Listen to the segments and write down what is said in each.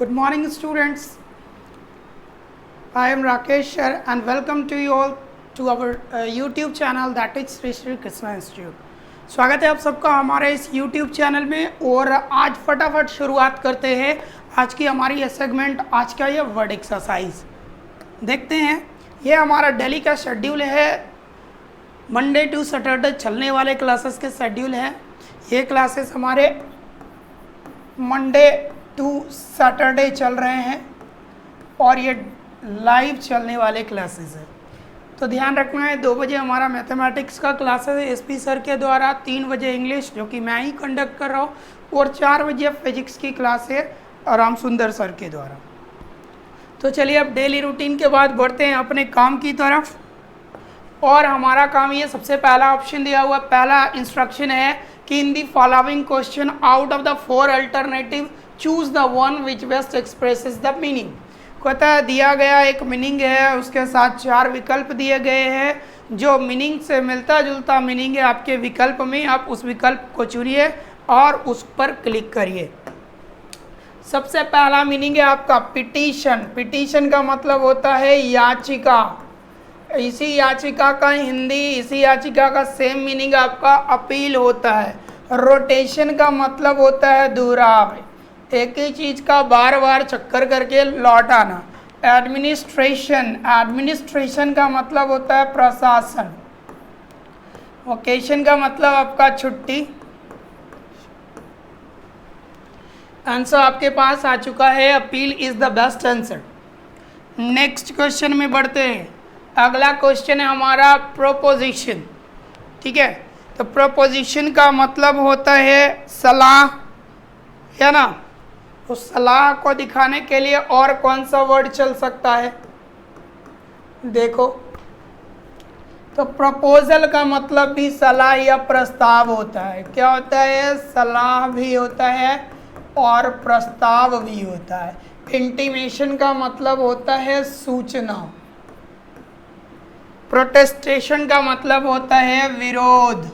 Good morning, students. I am Rakesh sir and welcome to you all to our YouTube channel that is Sri Sri Krishna Institute. स्वागत है आप सबका हमारे इस YouTube channel में। और आज फटाफट शुरुआत करते हैं आज की हमारी ये सेगमेंट, आज का ये वर्ड एक्सरसाइज देखते हैं। ये हमारा डेली का शेड्यूल है, मंडे टू सैटरडे चलने वाले क्लासेस के शेड्यूल है। ये क्लासेस हमारे मंडे टू सैटरडे चल रहे हैं और ये लाइव चलने वाले क्लासेस हैं। तो ध्यान रखना है, 2 बजे हमारा मैथमेटिक्स का क्लासेस है एसपी सर के द्वारा, 3 बजे इंग्लिश जो कि मैं ही कंडक्ट कर रहा हूँ, और 4 बजे फिजिक्स की क्लास है राम सुंदर सर के द्वारा। तो चलिए अब डेली रूटीन के बाद बढ़ते हैं अपने काम की तरफ। और हमारा काम ये सबसे पहला ऑप्शन दिया हुआ, पहला इंस्ट्रक्शन है कि in the following question out of the 4 alternative choose the one which best expresses the meaning. कहता है दिया गया एक मीनिंग है, उसके साथ 4 विकल्प दिए गए हैं। जो मीनिंग से मिलता जुलता मीनिंग है आपके विकल्प में, आप उस विकल्प को चुनिए और उस पर क्लिक करिए। सबसे पहला मीनिंग है आपका पिटीशन। पिटीशन का मतलब होता है याचिका। इसी याचिका का हिंदी, इसी याचिका का सेम मीनिंग आपका अपील होता है। रोटेशन का मतलब होता है दोहराव, एक ही चीज़ का बार बार चक्कर करके लौट आना। एडमिनिस्ट्रेशन, एडमिनिस्ट्रेशन का मतलब होता है प्रशासन। वेकेशन का मतलब आपका छुट्टी। आंसर आपके पास आ चुका है, appeal is the best answer. Next question में बढ़ते हैं। अगला क्वेश्चन है हमारा प्रोपोजिशन। ठीक है, तो प्रोपोजिशन का मतलब होता है सलाह, है ना। उस सलाह को दिखाने के लिए और कौन सा वर्ड चल सकता है, देखो। तो प्रपोजल का मतलब भी सलाह या प्रस्ताव होता है। क्या होता है? सलाह भी होता है और प्रस्ताव भी होता है। इंटीमेशन का मतलब होता है सूचना। प्रोटेस्टेशन का मतलब होता है विरोध।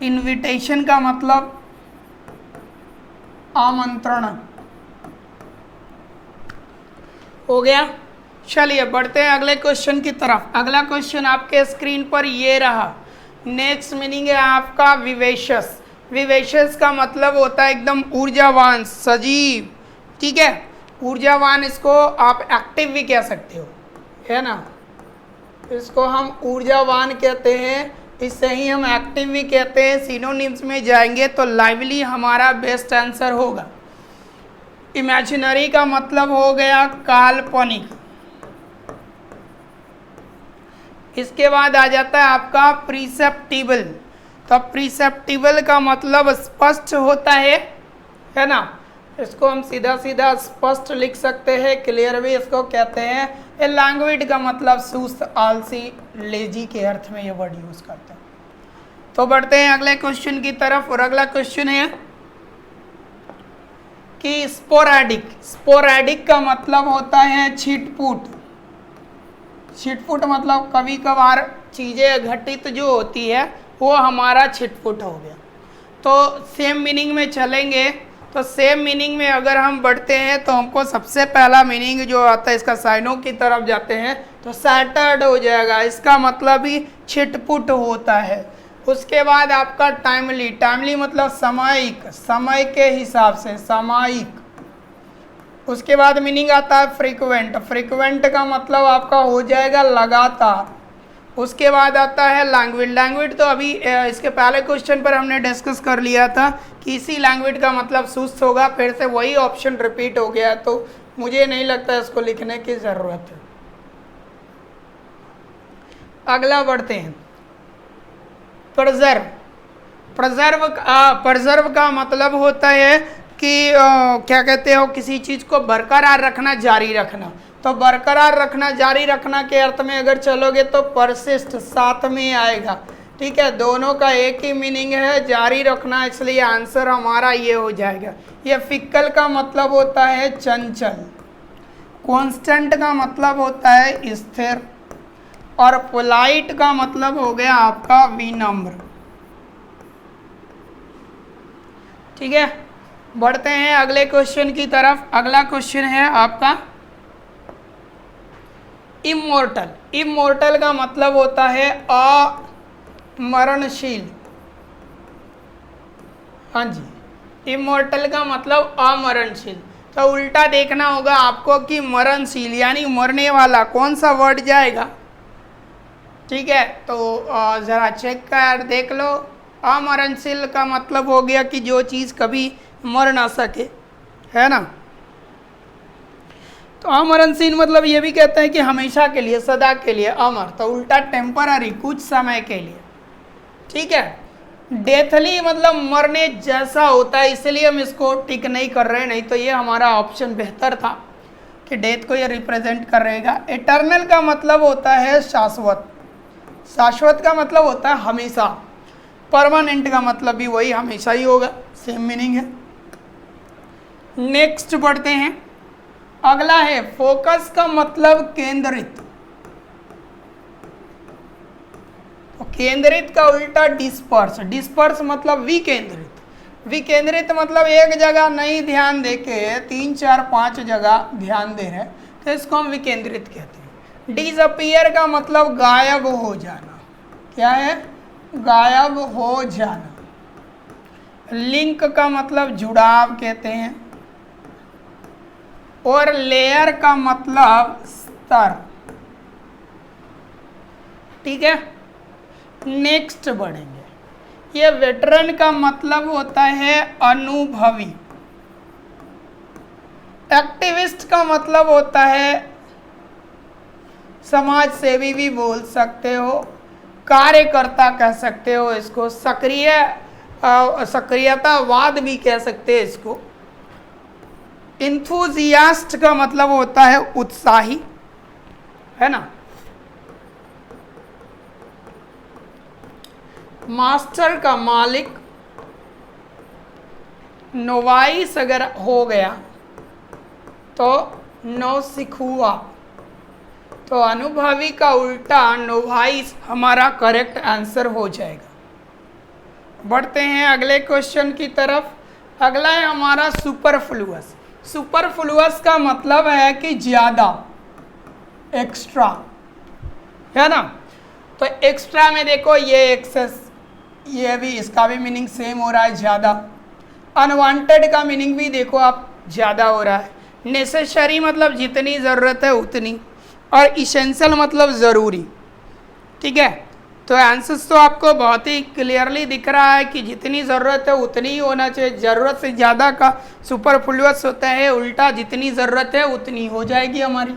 इनविटेशन का मतलब आमंत्रण। हो गया। चलिए बढ़ते हैं अगले क्वेश्चन की तरफ। अगला क्वेश्चन आपके स्क्रीन पर ये रहा। नेक्स्ट मीनिंग है आपका विवेशस। विवेशस का मतलब होता है एकदम ऊर्जावान, सजीव। ठीक है, ऊर्जावान, इसको आप एक्टिव भी कह सकते हो, है ना। इसको हम ऊर्जावान कहते हैं, इससे ही हम एक्टिव भी कहते हैं। सिनोनिम्स में जाएंगे तो लाइवली हमारा बेस्ट आंसर होगा। इमेजिनरी का मतलब हो गया काल्पनिक। इसके बाद आ जाता है आपका प्रिसेप्टिबल। तो प्रिसेप्टिबल का मतलब स्पष्ट होता है ना। इसको हम सीधा सीधा स्पष्ट लिख सकते हैं, क्लियर भी इसको कहते हैं। ये लैंग्वेज का मतलब सुस्त, आलसी, लेजी के अर्थ में ये वर्ड यूज करते हैं। तो बढ़ते हैं अगले क्वेश्चन की तरफ। और अगला क्वेश्चन है कि स्पोरैडिक। स्पोरैडिक का मतलब होता है छिटपुट। छिटपुट मतलब कभी कभार चीज़ें घटित जो होती है वो हमारा छिटपुट हो गया। तो सेम मीनिंग में चलेंगे। तो सेम मीनिंग में अगर हम बढ़ते हैं तो हमको सबसे पहला मीनिंग जो आता है, इसका साइनों की तरफ जाते हैं तो सैटर्ड हो जाएगा। इसका मतलब ही छिटपुट होता है। उसके बाद आपका टाइमली। टाइमली मतलब सामयिक, समय के हिसाब से सामयिक। उसके बाद मीनिंग आता है फ्रीक्वेंट। फ्रीक्वेंट का मतलब आपका हो जाएगा लगातार। उसके बाद आता है लैंग्वेज। लैंग्वेज तो अभी इसके पहले क्वेश्चन पर हमने डिस्कस कर लिया था कि इसी लैंग्वेज का मतलब सुस्त होगा। फिर से वही ऑप्शन रिपीट हो गया, तो मुझे नहीं लगता इसको लिखने की ज़रूरत है। अगला बढ़ते हैं, प्रिजर्व। प्रिजर्व का मतलब होता है कि क्या कहते हो, किसी चीज़ को बरकरार रखना, जारी रखना। तो बरकरार रखना, जारी रखना के अर्थ में अगर चलोगे तो परसिस्ट साथ में आएगा। ठीक है, दोनों का एक ही मीनिंग है, जारी रखना, इसलिए आंसर हमारा ये हो जाएगा। ये फिक्कल का मतलब होता है चंचल। कांस्टेंट का मतलब होता है स्थिर। और पोलाइट का मतलब हो गया आपका विनम्र। ठीक है, बढ़ते हैं अगले क्वेश्चन की तरफ। अगला क्वेश्चन है आपका इमोर्टल। इमोर्टल का मतलब होता है अमरणशील। हाँ जी, इमोर्टल का मतलब अमरणशील। तो उल्टा देखना होगा आपको कि मरणशील यानी मरने वाला कौन सा वर्ड जाएगा। ठीक है, तो ज़रा चेक कर देख लो। अमरणशील का मतलब हो गया कि जो चीज़ कभी मर ना सके, है ना। तो अमरणशील मतलब ये भी कहते हैं कि हमेशा के लिए, सदा के लिए अमर। तो उल्टा टेम्पररी, कुछ समय के लिए। ठीक है, डेथली मतलब मरने जैसा होता है, इसलिए हम इसको टिक नहीं कर रहे, नहीं तो ये हमारा ऑप्शन बेहतर था कि डेथ को ये रिप्रेजेंट कर रहेगा। इटर्नल का मतलब होता है शाश्वत। शाश्वत का मतलब होता है हमेशा। परमानेंट का मतलब भी वही, हमेशा ही होगा, सेम मीनिंग है। नेक्स्ट बढ़ते हैं। अगला है फोकस का मतलब केंद्रित। तो केंद्रित का उल्टा डिस्पर्स। डिस्पर्स मतलब विकेंद्रित। विकेंद्रित मतलब एक जगह नहीं ध्यान देके 3 4 5 जगह ध्यान दे रहे, तो इसको हम विकेंद्रित कहते हैं। डिसअपियर का मतलब गायब हो जाना। क्या है? गायब हो जाना। लिंक का मतलब जुड़ाव कहते हैं, और लेयर का मतलब स्तर। ठीक है, नेक्स्ट बढ़ेंगे। ये वेटरन का मतलब होता है अनुभवी। एक्टिविस्ट का मतलब होता है समाज सेवी भी बोल सकते हो, कार्यकर्ता कह सकते हो इसको, सक्रियतावाद भी कह सकते हैं इसको। इंथुजियास्ट का मतलब होता है उत्साही, है ना। मास्टर का मालिक। नोवाइस अगर हो गया तो नौसिखुआ। तो अनुभवी का उल्टा नोवाइस हमारा करेक्ट आंसर हो जाएगा। बढ़ते हैं अगले क्वेश्चन की तरफ। अगला है हमारा सुपरफ्लुअस। सुपरफ्लुअस का मतलब है कि ज़्यादा, एक्स्ट्रा, है ना। तो एक्स्ट्रा में देखो ये एक्सेस, ये भी, इसका भी मीनिंग सेम हो रहा है, ज़्यादा। अनवांटेड का मीनिंग भी देखो आप, ज़्यादा हो रहा है। नेसेसरी मतलब जितनी ज़रूरत है उतनी, और इसेंशियल मतलब ज़रूरी। ठीक है, तो आंसर्स तो आपको बहुत ही क्लियरली दिख रहा है कि जितनी ज़रूरत है उतनी ही होना चाहिए। ज़रूरत से ज़्यादा का सुपरफ्लुअस होता है, उल्टा जितनी ज़रूरत है उतनी हो जाएगी हमारी।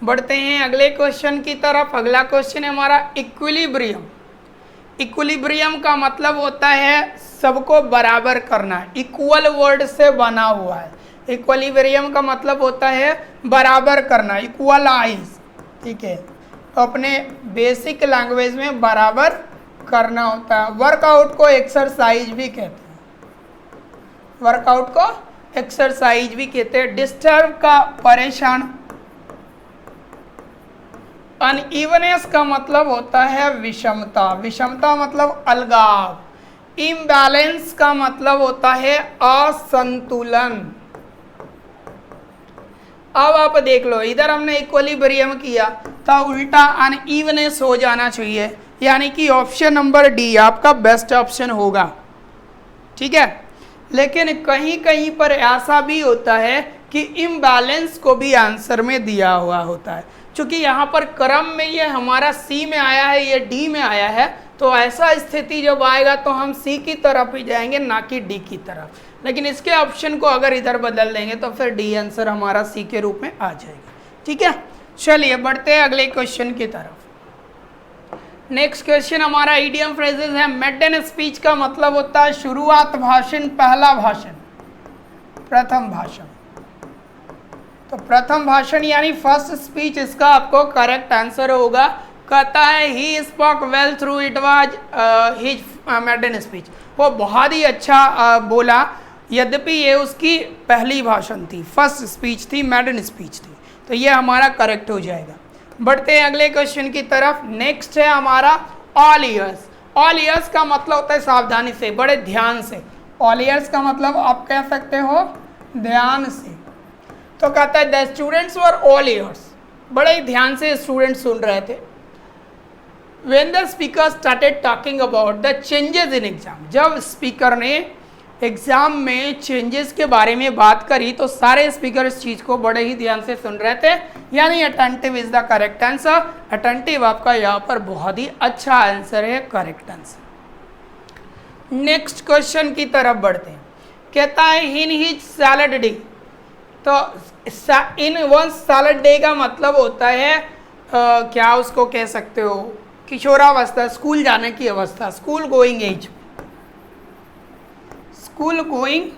बढ़ते हैं अगले क्वेश्चन की तरफ। अगला क्वेश्चन है हमारा इक्विलिब्रियम। इक्विलिब्रियम का मतलब होता है सबको बराबर करना। इक्वल वर्ड से बना हुआ है। इक्विलिब्रियम का मतलब होता है बराबर करना, इक्वलाइज। ठीक है, तो अपने बेसिक लैंग्वेज में बराबर करना होता है। वर्कआउट को एक्सरसाइज भी कहते हैं, वर्कआउट को एक्सरसाइज भी कहते हैं। डिस्टर्ब का परेशान। अनइवनेस का मतलब होता है विषमता। विषमता मतलब अलगाव। इम्बैलेंस का मतलब होता है असंतुलन। अब आप देख लो, इधर हमने इक्विलिब्रियम किया तो उल्टा अनइवनेस हो जाना चाहिए, यानी कि ऑप्शन नंबर डी आपका बेस्ट ऑप्शन होगा। ठीक है, लेकिन कहीं कहीं पर ऐसा भी होता है कि इम्बैलेंस को भी आंसर में दिया हुआ होता है। क्योंकि यहाँ पर क्रम में ये हमारा सी में आया है, ये डी में आया है, तो ऐसा स्थिति जब आएगा तो हम सी की तरफ ही जाएंगे, ना कि डी की तरफ। लेकिन इसके ऑप्शन को अगर इधर बदल देंगे तो फिर डी आंसर हमारा सी के रूप में आ जाएगा। ठीक है, चलिए बढ़ते हैं अगले क्वेश्चन की तरफ। नेक्स्ट क्वेश्चन हमारा इडियम फ्रेजेस है। मेडन स्पीच का मतलब होता है शुरुआत भाषण, पहला भाषण, प्रथम भाषण। तो प्रथम भाषण यानी फर्स्ट स्पीच, इसका आपको करेक्ट आंसर होगा। कहता है he spoke well through it was his maiden speech. वो बहुत ही अच्छा बोला, यद्यपि ये उसकी पहली भाषण थी, फर्स्ट स्पीच थी, मेडन स्पीच थी। तो ये हमारा करेक्ट हो जाएगा। बढ़ते हैं अगले क्वेश्चन की तरफ। नेक्स्ट है हमारा ऑल ईयर्स। ऑल ईयर्स का मतलब होता है सावधानी से, बड़े ध्यान से। ऑल ईयर्स का मतलब आप कह सकते हो ध्यान से। तो कहता है the students were all years, बड़े ही ध्यान से स्टूडेंट सुन रहे थे। When the speaker started talking about the changes in exam, जब स्पीकर ने एग्जाम में चेंजेस के बारे में बात करी तो सारे स्पीकर इस चीज को बड़े ही ध्यान से सुन रहे थे, यानी attentive is the correct answer. Attentive आपका यहाँ पर बहुत ही अच्छा आंसर है, करेक्ट आंसर। नेक्स्ट क्वेश्चन की तरफ बढ़ते हैं। कहता है इन हिज सैलड डे, तो इन वन सैलड डे का मतलब होता है क्या उसको कह सकते हो, किशोरावस्था, स्कूल जाने की अवस्था, school going age, school going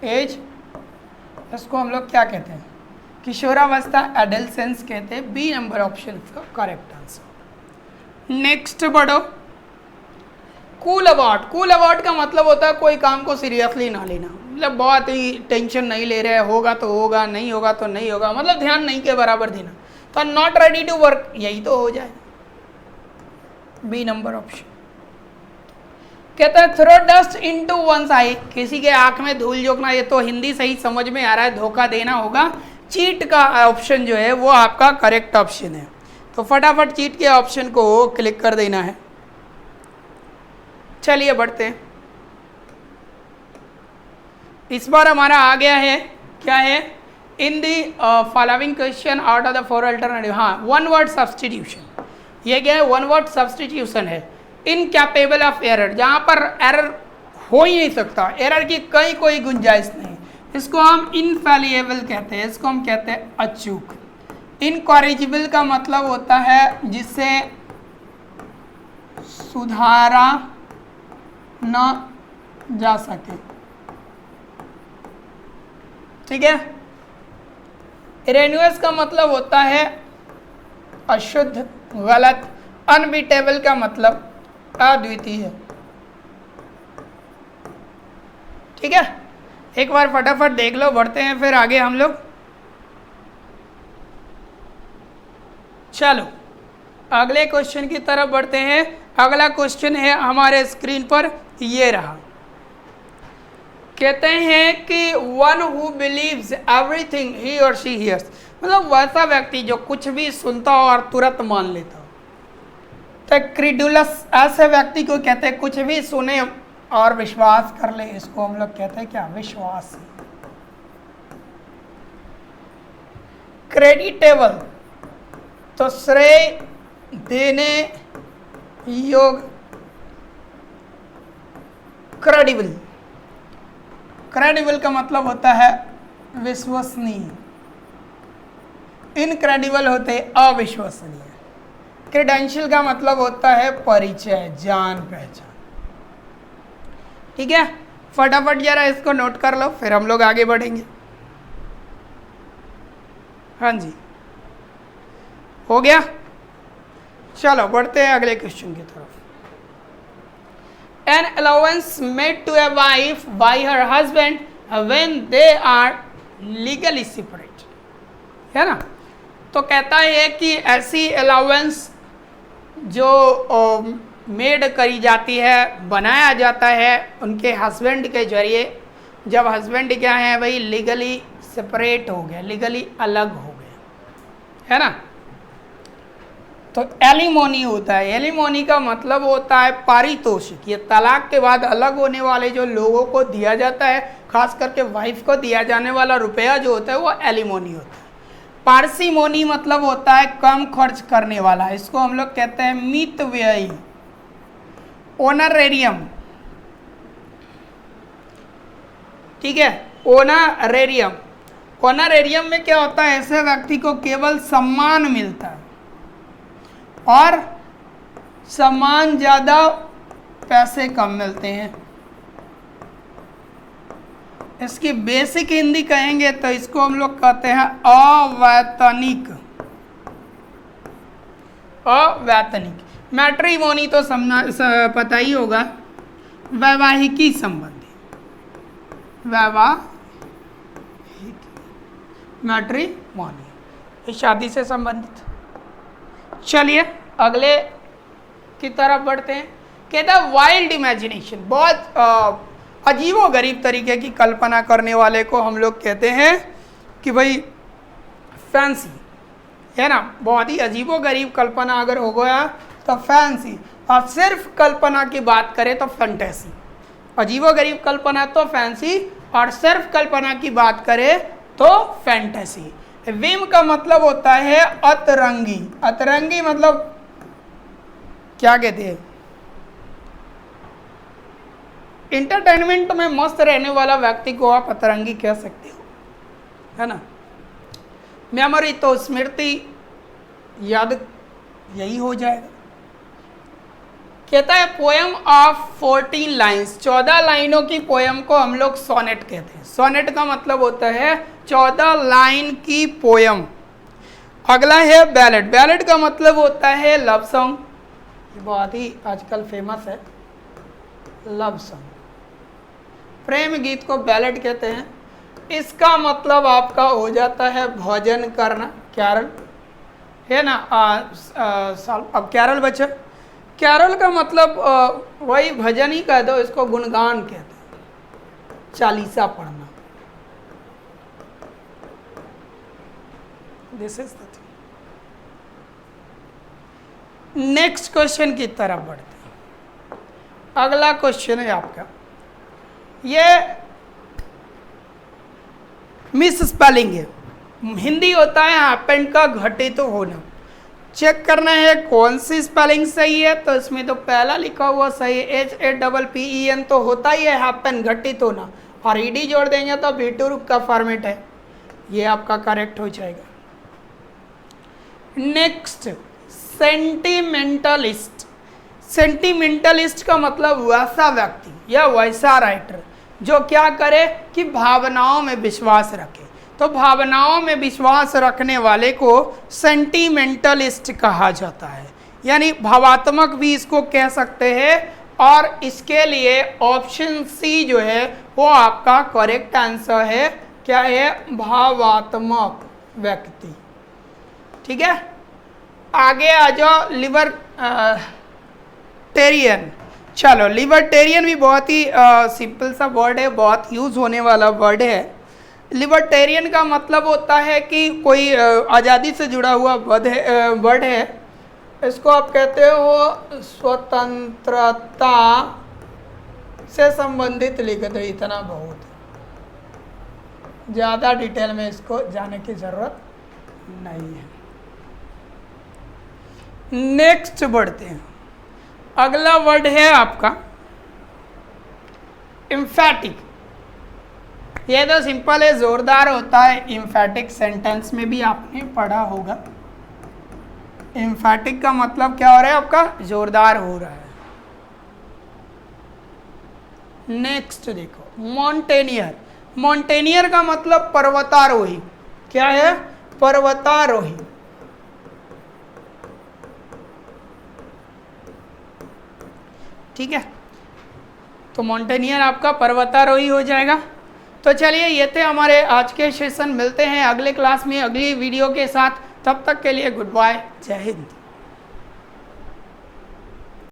age, इसको हम लोग क्या कहते हैं, किशोरावस्था, एडोलेसेंस कहते हैं। बी नंबर ऑप्शन का करेक्ट आंसर। नेक्स्ट बढ़ो। कूल अबाउट, कूल अबाउट का मतलब होता है कोई काम को सीरियसली ना लेना, मतलब बहुत ही टेंशन नहीं ले रहे, होगा तो होगा, नहीं होगा तो नहीं होगा, मतलब ध्यान नहीं के बराबर देना। तो नॉट रेडी टू वर्क, यही तो हो जाए, बी नंबर ऑप्शन। कहता है throw dust into one's eye, किसी के आंख में धूल झोंकना, ये तो हिंदी सही समझ में आ रहा है, धोखा देना होगा। चीट का ऑप्शन जो है वो आपका करेक्ट ऑप्शन है, तो फटाफट चीट के ऑप्शन को क्लिक कर देना है। चलिए बढ़ते हैं। इस बार हमारा आ गया है, क्या है, in the following question out of the four alternative, हाँ वन वर्ड सब्सटीट्यूशन, ये क्या है, वन वर्ड सब्सटीट्यूशन है। इनकैपेबल ऑफ एरर, जहाँ पर एरर हो ही नहीं सकता, एरर की कहीं कोई गुंजाइश नहीं, इसको हम इनफैलिएबल कहते हैं, इसको हम कहते हैं अचूक। इनकॉरिजिबल का मतलब होता है जिसे सुधारा न जा सके, ठीक है। इरेन्यूअस का मतलब होता है अशुद्ध, गलत। अनबीटेबल का मतलब अद्वितीय, ठीक है। एक बार फटाफट देख लो, बढ़ते हैं फिर आगे हम लोग। चलो अगले क्वेश्चन की तरफ बढ़ते हैं। अगला क्वेश्चन है हमारे स्क्रीन पर, ये रहा। कहते हैं कि one who believes everything he और शी हियर्स, मतलब वैसा व्यक्ति जो कुछ भी सुनता हो और तुरंत मान लेता हो। तो क्रीडुलस, ऐसे व्यक्ति को कहते हैं कुछ भी सुने और विश्वास कर ले, इसको हम लोग कहते हैं क्या, विश्वास। क्रेडिटेबल, तो श्रेय देने योग्य। क्रेडिबल, क्रेडिबल का मतलब होता है विश्वसनीय। इनक्रेडिबल होते अविश्वसनीय। क्रेडेंशियल का मतलब होता है परिचय, जान पहचान, ठीक है। फटाफट जरा इसको नोट कर लो, फिर हम लोग आगे बढ़ेंगे। हाँ जी, हो गया। चलो बढ़ते हैं अगले क्वेश्चन की तरफ। An allowance made to a wife by her husband when they are legally separate, है ना। तो कहता है कि ऐसी अलाउंस जो मेड करी जाती है, बनाया जाता है उनके हस्बैंड के जरिए, जब हस्बैंड क्या है भाई लीगली सेपरेट हो गया, लीगली अलग हो गया, है ना। तो एलिमोनी होता है। एलिमोनी का मतलब होता है पारितोषिक। ये तलाक के बाद अलग होने वाले जो लोगों को दिया जाता है, खास करके वाइफ को दिया जाने वाला रुपया जो होता है वो एलिमोनी होता है। पार्सिमोनी मतलब होता है कम खर्च करने वाला, इसको हम लोग कहते हैं मितव्ययी। ओनरेरियम, ठीक है, ओनरेरियम। ओनरेरियम में क्या होता है, ऐसे व्यक्ति को केवल सम्मान मिलता है और सम्मान ज़्यादा, पैसे कम मिलते हैं। इसकी बेसिक हिंदी कहेंगे तो इसको हम लोग कहते हैं अवैतनिक। अवैतनिक। मैट्रिमोनी तो पता ही होगा, वैवाहिकी संबंधी, वैवाहिक, मैट्रिमोनी शादी से संबंधित। चलिए अगले की तरफ बढ़ते हैं। कहता है वाइल्ड इमेजिनेशन, बहुत अजीबोगरीब तरीके की कल्पना करने वाले को हम लोग कहते हैं कि भाई फैंसी, है ना। बहुत ही अजीबोगरीब कल्पना अगर हो गया तो फैंसी, और सिर्फ कल्पना की बात करें तो फैंटेसी। अजीबोगरीब कल्पना तो फैंसी, और सिर्फ कल्पना की बात करें तो फैंटेसी। विम का मतलब होता है अतरंगी। अतरंगी मतलब क्या कहते हैं, इंटरटेनमेंट में मस्त रहने वाला व्यक्ति को आप अतरंगी कह सकते हो, है ना। मेमोरी तो स्मृति, याद यही हो जाएगा। कहता है पोएम ऑफ 14 लाइन्स, 14 लाइनों की पोएम को हम लोग सोनेट कहते हैं। सोनेट का मतलब होता है 14 लाइन की पोएम। अगला है बैलेड। बैलेड का मतलब होता है लव सॉन्ग, ये बहुत ही आजकल फेमस है, लव सॉन्ग, प्रेम गीत को बैलेड कहते हैं। इसका मतलब आपका हो जाता है भजन करना, कैरल, है ना। अब कैरल बचा, कैरल का मतलब वही भजन ही कह दो, इसको गुणगान कहते हैं, चालीसा पढ़ना। This is the thing. Next question की तरफ बढ़ते हैं। अगला क्वेश्चन है आपका, ये मिस स्पेलिंग है। हिंदी होता है हैपेंड का घटित तो होना। चेक करना है कौन सी स्पेलिंग सही है, तो इसमें तो पहला लिखा हुआ सही है, HAPPEN तो होता ही है हैपन, घटित होना, और ईडी जोड़ देंगे तो V2 रूप का फॉर्मेट है, ये आपका करेक्ट हो जाएगा। नेक्स्ट, सेंटिमेंटलिस्ट। सेंटिमेंटलिस्ट का मतलब वैसा व्यक्ति या वैसा राइटर जो क्या करे कि भावनाओं में विश्वास रखे। तो भावनाओं में विश्वास रखने वाले को सेंटिमेंटलिस्ट कहा जाता है, यानी भावात्मक भी इसको कह सकते हैं। और इसके लिए ऑप्शन सी जो है वो आपका करेक्ट आंसर है। क्या है? भावात्मक व्यक्ति। ठीक है, आगे आ जाओ लिबर्टेरियन। चलो, लिबर्टेरियन भी बहुत ही सिंपल सा वर्ड है, बहुत यूज होने वाला वर्ड है। लिबर्टेरियन का मतलब होता है कि कोई आज़ादी से जुड़ा हुआ वर्ड है। इसको आप कहते हो स्वतंत्रता से संबंधित लिख दो, इतना बहुत, ज़्यादा डिटेल में इसको जाने की ज़रूरत नहीं है। नेक्स्ट बढ़ते हैं। अगला वर्ड है आपका एम्फैटिक। ये तो सिंपल है, जोरदार होता है। एम्फैटिक सेंटेंस में भी आपने पढ़ा होगा। एम्फैटिक का मतलब क्या हो रहा है आपका? जोरदार हो रहा है। नेक्स्ट देखो, माउंटेनियर। माउंटेनियर का मतलब पर्वतारोही। क्या है? पर्वतारोही। ठीक है, तो माउंटेनियर आपका पर्वतारोही हो जाएगा। तो चलिए, ये थे हमारे आज के सेशन। मिलते हैं अगले क्लास में अगली वीडियो के साथ। तब तक के लिए गुड बाय, जय हिंद।